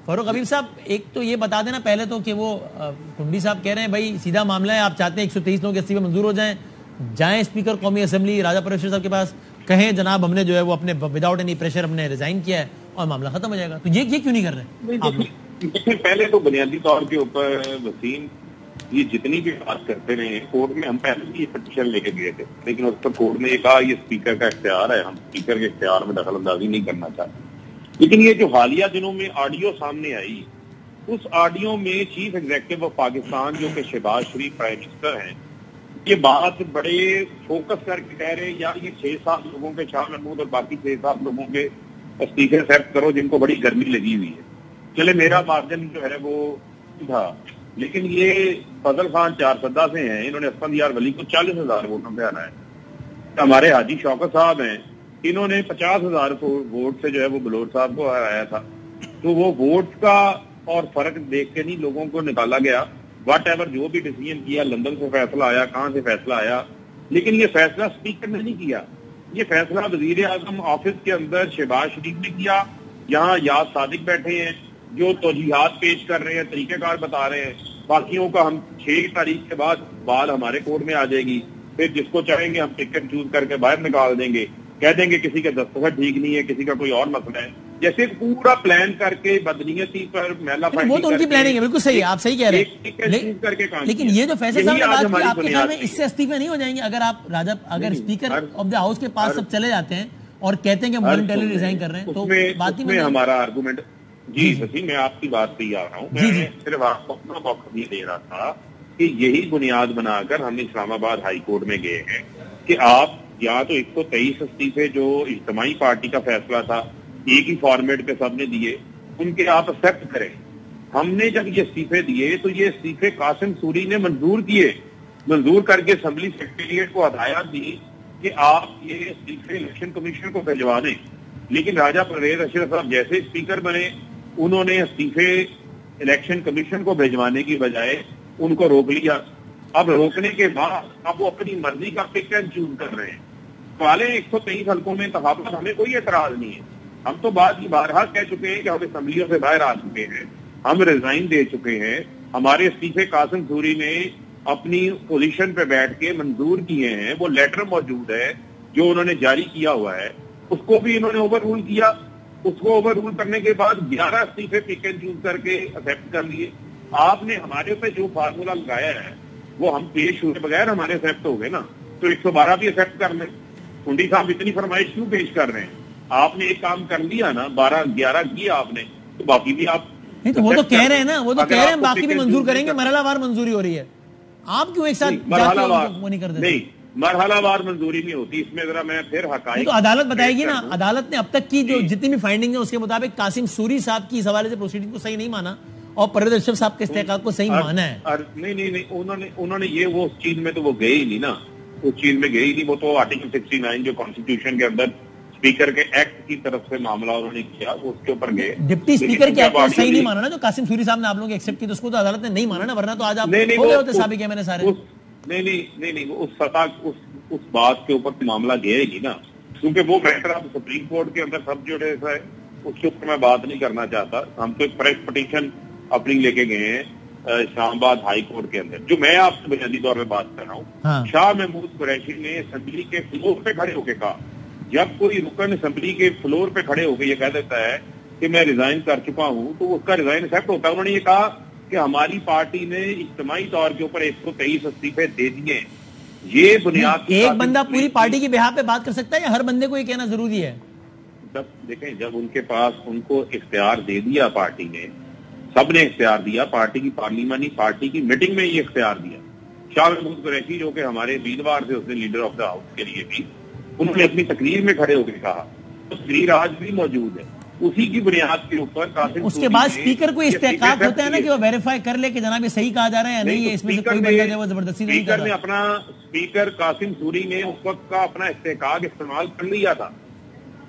فاروق حبیب صاحب ایک تو یہ بتا دینا پہلے تو کہ وہ ٹنڈی صاحب کہہ رہے ہیں بھائی سیدھا معاملہ ہے, آپ چاہتے ہیں 123 لوگوں کے استعفے منظور ہو جائیں اسپیکر قومی اسمبلی راجہ پرویش صاحب کے پاس, کہیں جناب ہم نے جو ہے وہ اپنے وداؤٹ اینی پریشر ہم نے ریزائن کیا ہے اور معاملہ ختم ہو جائے گا. تو یہ کیوں نہیں کر رہے؟ پہلے تو بنیادی طور کے اوپر وسیم یہ جتنی بھی بات کرتے رہے کورٹ میں, ہم پہلے بھی یہ پٹیشن لے کے گئے تھے لیکن اس پر کورٹ نے یہ کہا یہ اسپیکر کا اختیار ہے, ہم اسپیکر کے اختیار میں دخل اندازی نہیں کرنا چاہتے. لیکن یہ جو حالیہ دنوں میں آڈیو سامنے آئی, اس آڈیو میں چیف ایگزیکٹو آف پاکستان جو کہ شہباز شریف پرائم منسٹر ہیں, یہ بات بڑے فوکس کر کے کہہ رہے ہیں یار یہ 6-7 لوگوں کے شاہ محمود اور باقی 6-7 لوگوں کے اسپیکر ایکسیپٹ کرو جن کو بڑی گرمی لگی ہوئی ہے. چلے میرا مارجن جو ہے وہ تھا, لیکن یہ فضل خان 4 سے ہیں, انہوں نے اسفند یار ولی کو 40,000 ووٹوں پہ ہرایا ہے. ہمارے حاجی شوکت صاحب ہیں, انہوں نے 50,000 ووٹ سے جو ہے وہ بلوچ صاحب کو ہرایا تھا. تو وہ ووٹ کا اور فرق دیکھ کے نہیں لوگوں کو نکالا گیا, واٹ ایور جو بھی ڈیسیژن کیا, لندن سے فیصلہ آیا, کہاں سے فیصلہ آیا, لیکن یہ فیصلہ اسپیکر نے نہیں کیا. یہ فیصلہ وزیر اعظم آفس کے اندر شہباز شریف نے کیا. یہاں یاد صادق بیٹھے ہیں جو توجیحات پیش کر رہے ہیں, طریقہ کار بتا رہے ہیں. باقیوں کا ہم 6 تاریخ کے بعد بال ہمارے کورٹ میں آ جائے گی, پھر جس کو چاہیں گے ہم ٹکٹ چوز کر کے باہر نکال دیں گے, کہہ دیں گے کسی کا دستخط ٹھیک نہیں ہے, کسی کا کوئی اور مسئلہ ہے, جیسے پورا پلان کر کے بدنیتی پر میلا فائٹنگ. وہ تو ان کی پلاننگ ہے, بالکل صحیح ہے, آپ صحیح کہہ رہے ہیں. لیکن یہ جو فیصلہ صاحب نے بات کی, آپ کے خیال میں اس سے استعفے نہیں ہو جائیں گے اگر آپ اگر اسپیکر آف دا ہاؤس کے پاس سب چلے جاتے ہیں اور کہتے ہیں کہ ہم والنٹرلی ریزائن کر رہے ہیں, تو بات ہی میں ہمارا آرگومنٹ. جی وسیم میں آپ کی بات پہ ہی آ رہا ہوں, میں صرف آپ کو اپنا موقع یہ دے رہا تھا کہ یہی بنیاد بنا کر ہم اسلام آباد ہائی کورٹ میں گئے ہیں کہ آپ یا تو 123 استعفے جو اجتماعی پارٹی کا فیصلہ تھا ایک ہی فارمیٹ پہ سب نے دیے, ان کے آپ ایکسپٹ کریں. ہم نے جب یہ استعفے دیے تو یہ استعفے قاسم سوری نے منظور کیے, منظور کر کے اسمبلی سیکریٹریٹ کو ہدایت دی کہ آپ یہ استعفے الیکشن کمیشن کو بھجوا دیں. لیکن راجہ پرویز اشرف صاحب جیسے اسپیکر بنے, انہوں نے استعفے الیکشن کمیشن کو بھجوانے کی بجائے ان کو روک لیا. اب روکنے کے بعد اب وہ اپنی مرضی کا پک اینڈ چوز کر رہے ہیں. والے 123 حلقوں میں انتخابات ہمیں کوئی اعتراض نہیں ہے, ہم تو بات کی بارہا کہہ چکے ہیں کہ ہم اسمبلیوں سے باہر آ چکے ہیں, ہم ریزائن دے چکے ہیں. ہمارے استعفے قاسم سوری نے اپنی پوزیشن پہ بیٹھ کے منظور کیے ہیں, وہ لیٹر موجود ہے جو انہوں نے جاری کیا ہوا ہے, اس کو بھی انہوں نے اوور رول کیا. اس کو اوور رول کرنے کے بعد 11 استعفے پک اینڈ چوز کر کے ایکسپٹ کر لیے. آپ نے ہمارے پہ جو فارمولا لگایا ہے وہ ہم پیش ہوئے بغیر ہمارے ایکسپٹ ہو گئے نا, تو 112 بھی ایکسپٹ کر لیں. کنڈی صاحب اتنی فرمائش کیوں پیش کر رہے ہیں؟ آپ نے ایک کام کر لیا نا, 12-11 کیا آپ نے, تو باقی بھی آپ نہیں. تو وہ تو کہہ رہے ہیں نا, وہ تو کہہ رہے ہیں باقی بھی منظور کریں گے, مرحلہ وار منظوری ہو رہی ہے. آپ کیوں ایک ساتھ وہ نہیں کر دیتے؟ نہیں, مرحلہ وار منظوری نہیں ہوتی, اس میں ذرا میں پھر حقائق. تو عدالت بتائے گی نا, عدالت نے اب تک کی جو جتنی بھی فائنڈنگ ہے اس کے مطابق قاسم سوری صاحب کی اس حوالے سے پروسیڈنگ کو صحیح نہیں مانا اور پرویز اشرف صاحب کے استحقاق کو صحیح مانا ہے. نہیں, انہوں نے یہ وہ چیز میں تو وہ گئے ہی نہیں نا, اس چیز میں گئے ہی نہیں. وہ تو آرٹیکل 69 جو کانسٹیٹیوشن کے اندر اسپیکر کے ایکٹ کی طرف سے معاملہ انہوں نے کیا, اس کے اوپر گئے. ڈپٹی اسپیکر کے ایکٹ کو صحیح نہیں مانا نا, جو قاسم سوری صاحب نے آپ لوگوں نے ایکسپٹ کی, تو اس کو تو عدالت نے نہیں مانا نا, ورنہ تو آج آپ ہو گئے ہوتے سابق ہے میں نے سارے. نہیں, اس سطح اس بات کے اوپر معاملہ گیا ہی نا, کیونکہ وہ میٹر اب سپریم کورٹ کے اندر سب جو ہے اس کے اوپر میں بات نہیں کرنا چاہتا. ہم تو ایک فریش پٹیشن اپنی لے کے گئے ہیں اسلام آباد ہائی کورٹ کے اندر. جو میں آپ سے بنیادی طور پہ بات کر رہا ہوں, شاہ محمود قریشی نے اسمبلی کے فلور پہ کھڑے ہو کے کہا, جب کوئی رکن اسمبلی کے فلور پہ کھڑے ہو کے یہ کہہ دیتا ہے کہ میں ریزائن کر چکا ہوں, تو اس کا ریزائن ایکسپٹ ہوتا ہے. انہوں نے یہ کہا کہ ہماری پارٹی نے اجتماعی طور کے اوپر 123 استعفے دے دیے. یہ بنیاد ایک بندہ پوری پارٹی کی بہا پہ بات کر سکتا ہے یا ہر بندے کو یہ کہنا ضروری ہے؟ دیکھیں, جب ان کے پاس ان کو اختیار دے دیا پارٹی نے, سب نے اختیار دیا, پارٹی کی پارلیمانی پارٹی کی میٹنگ میں یہ اختیار دیا. شاہ محمود قریشی جو کہ ہمارے امیدوار تھے اس نے لیڈر آف دا ہاؤس کے لیے بھی, انہوں نے اپنی تقریر میں کھڑے ہو کے کہا, تقریر آج بھی موجود ہے, اسی کی بنیاد کے اوپر قاسم اس کے بعد اسپیکر کو استحقاق ہوتا ہے نا کہ وہ ویریفائی کر لے کہ جناب یہ صحیح کہا جا رہا ہے یا نہیں, اس میں سے کوئی بندہ جو وہ زبردستی نہیں کر رہا. اپنا اسپیکر قاسم سوری نے اس وقت کا اپنا استحقاق استعمال کر لیا تھا.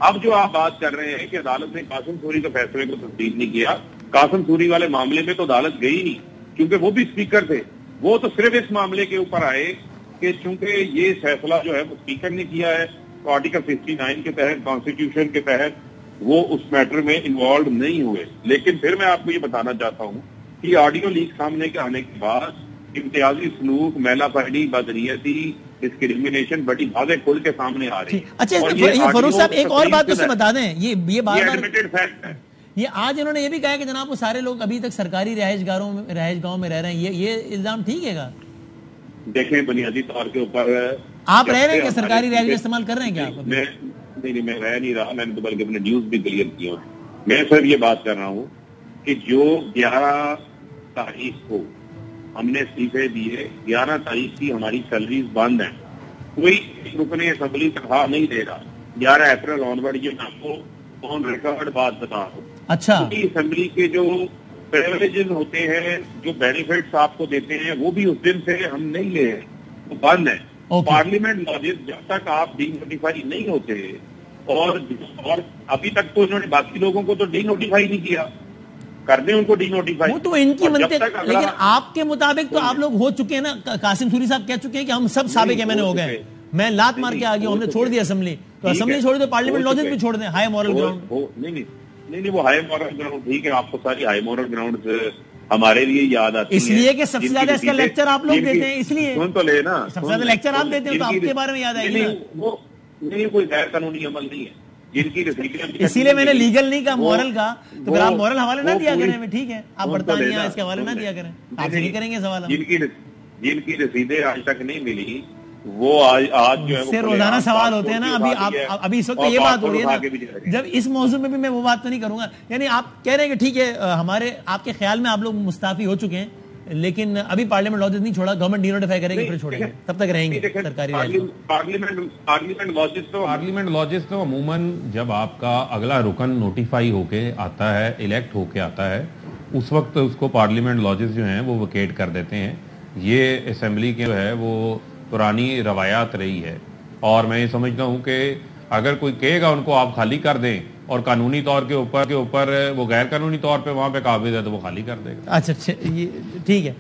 اب جو آپ بات کر رہے ہیں کہ عدالت نے قاسم سوری کے فیصلے کو تسلیم نہیں کیا, قاسم سوری والے معاملے میں تو عدالت گئی نہیں, کیونکہ وہ بھی اسپیکر تھے. وہ تو صرف اس معاملے کے اوپر آئے کہ چونکہ یہ فیصلہ جو ہے وہ اسپیکر نے کیا ہے, تو آرٹیکل 69 کے تحت, کانسٹیٹیوشن کے تحت وہ اس میٹر میں انوالو نہیں ہوئے. لیکن پھر میں آپ کو یہ بتانا چاہتا ہوں کہ آڈیو لیک سامنے کے آنے کے بعد امتیازی سلوک، میلا پہڑی، بدنیتی، ڈسکریمنیشن بڑی باتیں کھل کے سامنے آ رہی ہیں. اچھا یہ فاروق صاحب ایک اور بات تو بتا دیں، یہ بار ایڈمیٹڈ فیکٹ ہے. یہ آج انہوں نے یہ بھی کہا کہ جناب وہ سارے لوگ ابھی تک سرکاری رہائش گاہوں میں رہ رہے ہیں. یہ الزام ٹھیک ہے گا؟ دیکھیں بنیادی طور کے اوپر آپ رہ رہے ہیں کہ سرکاری رہائش استعمال کر رہے ہیں کیا؟ میں رہ نہیں رہا، میں نے تو بلکہ اپنے نیوز بھی کلیئر کیا. میں صرف یہ بات کر رہا ہوں کہ جو 11 تاریخ کو ہم نے استعفے دیے، 11 تاریخ کی ہماری سیلریز بند ہیں. کوئی رکن اسمبلی تنخواہ نہیں دے رہا. 11 اپریل آنورڈ یہ میں آپ کو آن ریکارڈ بات بتا رہا ہوں. اچھا، اسمبلی کے جو پریولیجز ہوتے ہیں، جو بینیفٹس آپ کو دیتے ہیں، وہ بھی اس دن سے ہم نہیں لے رہے، وہ بند ہیں. پارلیمنٹ لاجز جب تک آپ ڈی نوٹیفائی نہیں ہوتے، اور ابھی تک تو انہوں نے باقی لوگوں کو تو ڈی نوٹیفائی نہیں کیا، کر دیں ان کو ڈی نوٹیفائی. وہ تو ان کی منطق، لیکن آپ کے مطابق تو آپ لوگ ہو چکے ہیں نا. قاسم سوری صاحب کہہ چکے ہیں کہ ہم سب سابق ایم این اے ہو گئے، میں لات مار کے آ گیا ہوں، ہم نے چھوڑ دی اسمبلی. تو اسمبلی چھوڑ دیں، پارلیمنٹ لاجز بھی چھوڑ دیں. ہائی مورل گراؤنڈ نہیں وہ ہائی مورل گراؤنڈ ٹھیک ہے. آپ کو ساری ہائی مورل گراؤنڈ ہمارے لیے یاد آتی ہے، اس لیے کہ سب سے زیادہ اس کا لیکچر آپ لوگ دیتے ہیں، اس لیے سن تو لے نا، سب سے زیادہ لیکچر آپ دیتے ہیں تو آپ کے بارے میں یاد آئے گی. نہیں کوئی غیر قانونی عمل نہیں ہے جن کی رسیدیں، اسی لیے میں نے لیگل نہیں کہا، مورل کا. تو پھر آپ مورل حوالے نہ دیا کریں. ٹھیک ہے، آپ برطانیہ اس کے حوالے نہ دیا کریں. آپ سے نہیں کریں گے سوال. جن کی رسیدیں آج تک نہیں ملی وہ آج جو ہے روزانہ سوال ہوتے ہیں نا. ابھی اس وقت یہ بات ہو رہی ہے نا، جب اس موضوع میں بھی میں وہ بات تو نہیں کروں گا. یعنی آپ کہہ رہے ہیں کہ ٹھیک ہے، ہمارے آپ کے خیال میں آپ لوگ مستعفی ہو چکے ہیں، لیکن ابھی پارلیمنٹ لاجز نہیں چھوڑا، گورنمنٹ ڈی نوٹیفائی کرے گی پھر چھوڑیں گے، تب تک رہیں گے سرکاری پارلیمنٹ لاجز تو عموماً جب آپ کا اگلا رکن نوٹیفائی ہو کے آتا ہے، الیکٹ ہو کے آتا ہے، اس وقت اس کو پارلیمنٹ لاجز جو ہیں وہ ویکیٹ کر دیتے ہیں. یہ اسمبلی کے جو ہے وہ پرانی روایات رہی ہے، اور میں یہ سمجھتا ہوں کہ اگر کوئی کہے گا ان کو آپ خالی کر دیں اور قانونی طور کے اوپر وہ غیر قانونی طور پہ وہاں پہ قابض ہے تو وہ خالی کر دے گا. اچھا یہ ٹھیک ہے.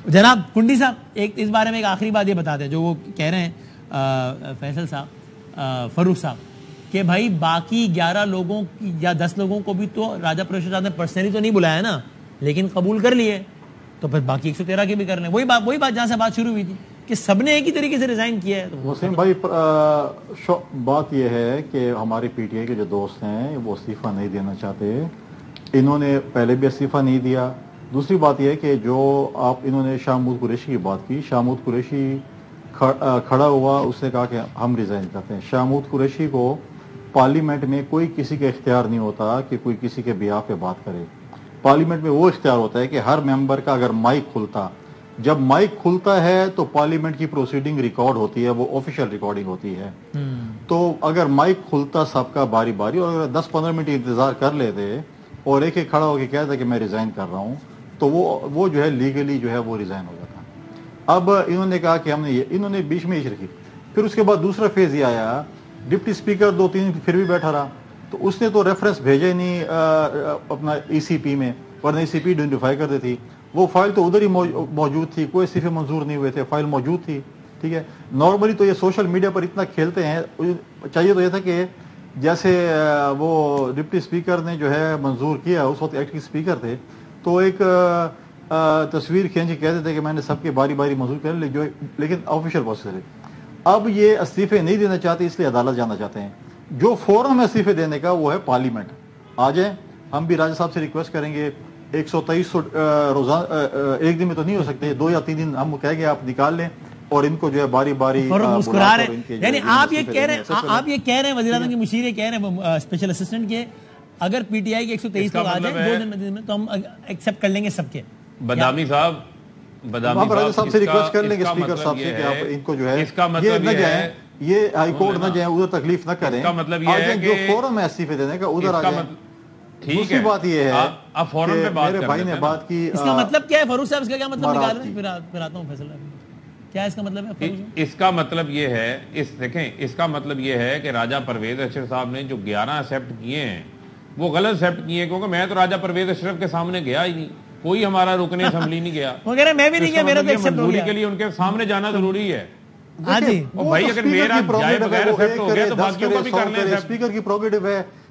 جناب کنڈی صاحب ایک اس بارے میں ایک آخری بات یہ بتا دیں، جو وہ کہہ رہے ہیں فیصل صاحب، فاروق صاحب، کہ بھائی باقی 11 لوگوں یا 10 لوگوں کو بھی تو راجہ پرویش صاحب نے پرسنلی تو نہیں بلایا نا، لیکن قبول کر لیے، تو پھر باقی 113 کے بھی کر لیں. وہی بات جہاں سے بات شروع ہوئی تھی کہ سب نے ایک ہی طریقے سے ریزائن کیا ہے. وسیم بھائی بات یہ ہے کہ ہمارے پی ٹی آئی کے جو دوست ہیں وہ استعفیٰ نہیں دینا چاہتے. انہوں نے پہلے بھی استعفیٰ نہیں دیا. دوسری بات یہ ہے کہ جو انہوں نے شاہ محمود قریشی کی بات کی، شاہ محمود قریشی کھڑا ہوا، اس نے کہا کہ ہم ریزائن کرتے ہیں. شاہ محمود قریشی کو پارلیمنٹ میں کوئی کسی کا اختیار نہیں ہوتا کہ کوئی کسی کے بیاہ پہ بات کرے. پارلیمنٹ میں وہ اختیار ہوتا ہے کہ ہر ممبر کا اگر مائک کھلتا، جب مائک کھلتا ہے تو پارلیمنٹ کی پروسیڈنگ ریکارڈ ہوتی ہے، وہ آفیشیل ریکارڈنگ ہوتی ہے. تو اگر مائک کھلتا سب کا باری باری، اور اگر 10-15 منٹ انتظار کر لیتے اور ایک کھڑا ہو کے کہتا کہ میں ریزائن کر رہا ہوں، تو وہ جو ہے لیگلی جو ہے وہ ریزائن ہو جاتا. اب انہوں نے کہا کہ ہم نے انہوں نے بیچ میں رکھی. پھر اس کے بعد دوسرا فیز یہ آیا، ڈپٹی اسپیکر 2-3 پھر بھی بیٹھا رہا، تو اس نے تو ریفرنس بھیجا ہی نہیں اپنا ای سی پی میں، ورنہ ای سی پی ڈنٹیفائی کر دیتی. وہ فائل تو ادھر ہی موجود تھی، کوئی استعفے منظور نہیں ہوئے تھے، فائل موجود تھی. ٹھیک ہے، نارملی تو یہ سوشل میڈیا پر اتنا کھیلتے ہیں. چاہیے تو یہ تھا کہ جیسے وہ ڈپٹی اسپیکر نے جو ہے منظور کیا، اس وقت ایکٹنگ اسپیکر تھے، تو ایک تصویر کھینچ کے کہتے تھے کہ میں نے سب کے باری باری منظور کر لیا، لیکن آفیشیل پروسیس ہے. اب یہ استعفے نہیں دینا چاہتے، اس لیے عدالت جانا چاہتے ہیں. جو فورم ہے استعفے دینے کا وہ ہے پارلیمنٹ. آ جائیں، ہم بھی راجہ صاحب سے ریکویسٹ کریں گے. 123 روزانہ ایک دن میں تو نہیں ہو سکتے، 2 یا 3 دن ہم کہہ گے آپ نکال لیں، اور ان کو جو ہے باری باری مسکرا رہے ہیں. یعنی آپ یہ کہہ رہے ہیں وزیر اعظم کے مشیر یہ کہہ رہے ہیں اسپیشل اسسٹنٹ کے، اگر پی ٹی آئی کے 123 لوگ آ جائیں 2 دن میں تو ہم ایکسیپٹ کر لیں گے سب کے. بدامی صاحب صاحب سے ریکویسٹ کر لیں گے اسپیکر صاحب سے کہ آپ ان کو جو ہے یہ نہ جائیں، یہ ہائی کورٹ نہ جائیں، ادھر تکلیف نہ کریں. مطلب یہ ہے جو فورم ہے استعفے دینے کا ادھر آ جائیں. دوسری بات یہ ہے کہ میرے بھائی نے بات کی، اس کا مطلب کیا ہے فاروق صاحب، اس کا کیا مطلب نکال رہے ہیں؟ پھر آتا ہوں فیصلہ، کیا اس کا مطلب ہے؟ اس کا مطلب یہ ہے، دیکھیں اس کا مطلب یہ ہے کہ راجہ پرویز اشرف صاحب نے جو 11 ایکسیپٹ کیے ہیں وہ غلط ایکسیپٹ کیے، کیونکہ میں تو راجہ پرویز اشرف کے سامنے گیا ہی نہیں، کوئی ہمارا رکن اسمبلی نہیں گیا. وہ کہہ رہے میں بھی نہیں گیا، میرا تو ایکسیپٹ ہو گیا. کے لیے ان کے سامنے جانا ضروری ہے. ہاں جی بھائی اگر میرا جائے بغیر ایکسیپٹ ہو گیا تو باقیوں کا بھی کر لیں. اسپیکر کی پروگریٹو ہے